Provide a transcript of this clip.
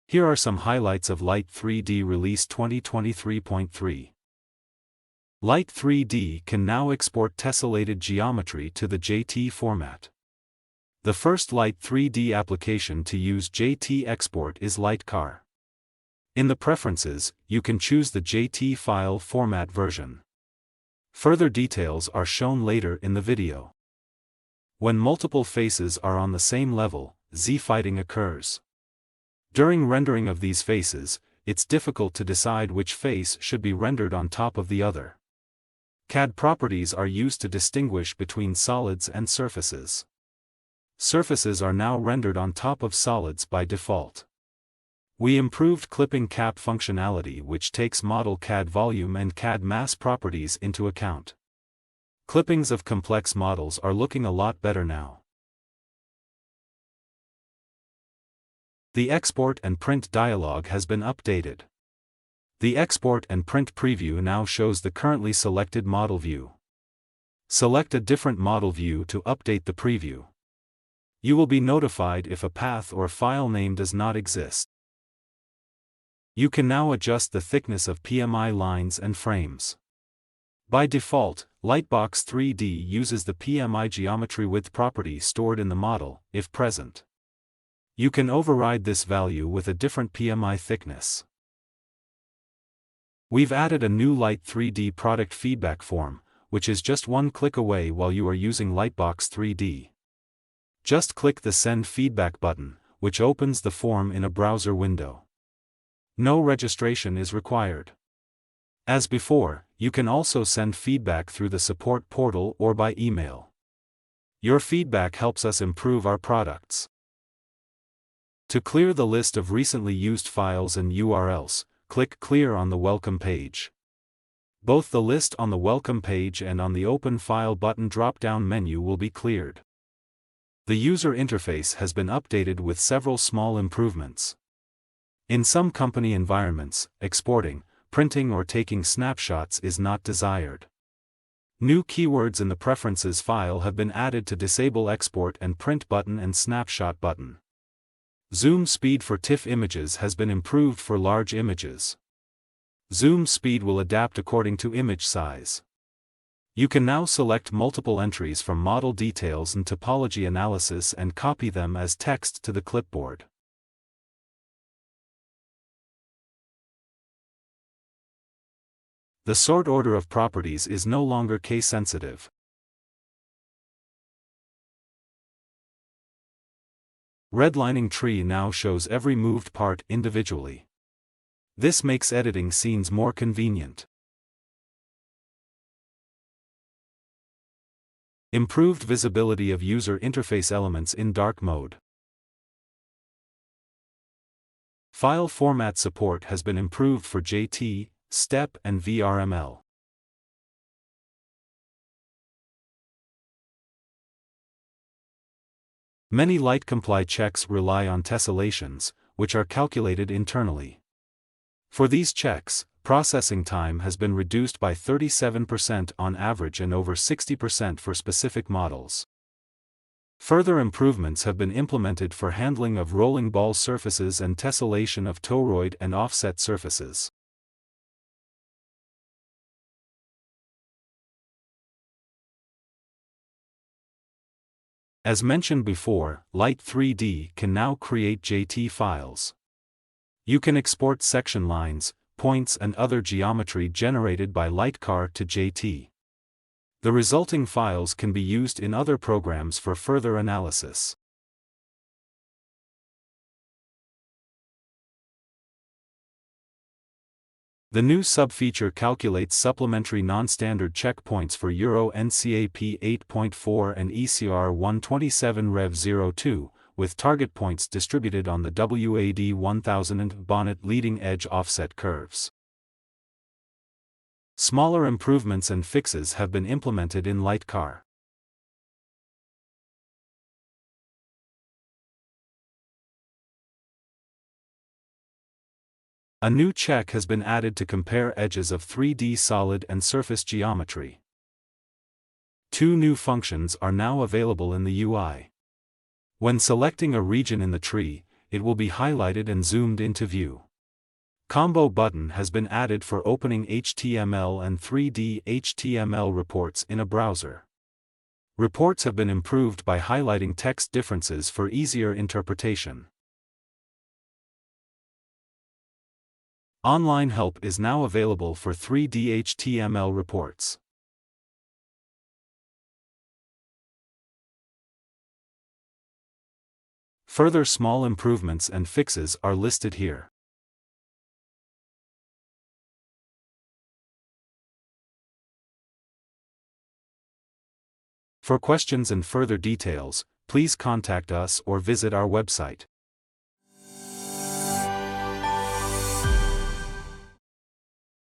Here are some highlights of Lite3D release 2023.3. Lite3D can now export tessellated geometry to the JT format. The first Lite3D application to use JT export is Litecar. In the preferences, you can choose the JT file format version. Further details are shown later in the video. When multiple faces are on the same level, Z-fighting occurs. During rendering of these faces, it's difficult to decide which face should be rendered on top of the other. CAD properties are used to distinguish between solids and surfaces. Surfaces are now rendered on top of solids by default. We improved clipping cap functionality, which takes model CAD volume and CAD mass properties into account. Clippings of complex models are looking a lot better now. The export and print dialog has been updated. The export and print preview now shows the currently selected model view. Select a different model view to update the preview. You will be notified if a path or file name does not exist. You can now adjust the thickness of PMI lines and frames. By default, Lite3D uses the PMI geometry width property stored in the model, if present. You can override this value with a different PMI thickness. We've added a new Lite3D product feedback form, which is just one click away while you are using Lite3D. Just click the Send Feedback button, which opens the form in a browser window. No registration is required. As before, you can also send feedback through the support portal or by email. Your feedback helps us improve our products. To clear the list of recently used files and URLs, click Clear on the Welcome page. Both the list on the Welcome page and on the Open File button drop-down menu will be cleared. The user interface has been updated with several small improvements. In some company environments, exporting, printing or taking snapshots is not desired. New keywords in the Preferences file have been added to disable Export and Print button and Snapshot button. Zoom speed for TIFF images has been improved for large images. Zoom speed will adapt according to image size. You can now select multiple entries from model details and topology analysis and copy them as text to the clipboard. The sort order of properties is no longer case-sensitive. Redlining tree now shows every moved part individually. This makes editing scenes more convenient. Improved visibility of user interface elements in dark mode. File format support has been improved for JT, STEP and VRML. Many Lite-comply checks rely on tessellations, which are calculated internally. For these checks, processing time has been reduced by 37% on average and over 60% for specific models. Further improvements have been implemented for handling of rolling ball surfaces and tessellation of toroid and offset surfaces. As mentioned before, Lite3D can now create JT files. You can export section lines, points and other geometry generated by Litecar to JT. The resulting files can be used in other programs for further analysis. The new subfeature calculates supplementary non-standard checkpoints for Euro NCAP 8.4 and ECR 127 Rev 02, with target points distributed on the WAD 1000 and bonnet leading edge offset curves. Smaller improvements and fixes have been implemented in Litecar. A new check has been added to compare edges of 3D solid and surface geometry. Two new functions are now available in the UI. When selecting a region in the tree, it will be highlighted and zoomed into view. Combo button has been added for opening HTML and 3D HTML reports in a browser. Reports have been improved by highlighting text differences for easier interpretation. Online help is now available for 3D HTML reports. Further small improvements and fixes are listed here. For questions and further details, please contact us or visit our website.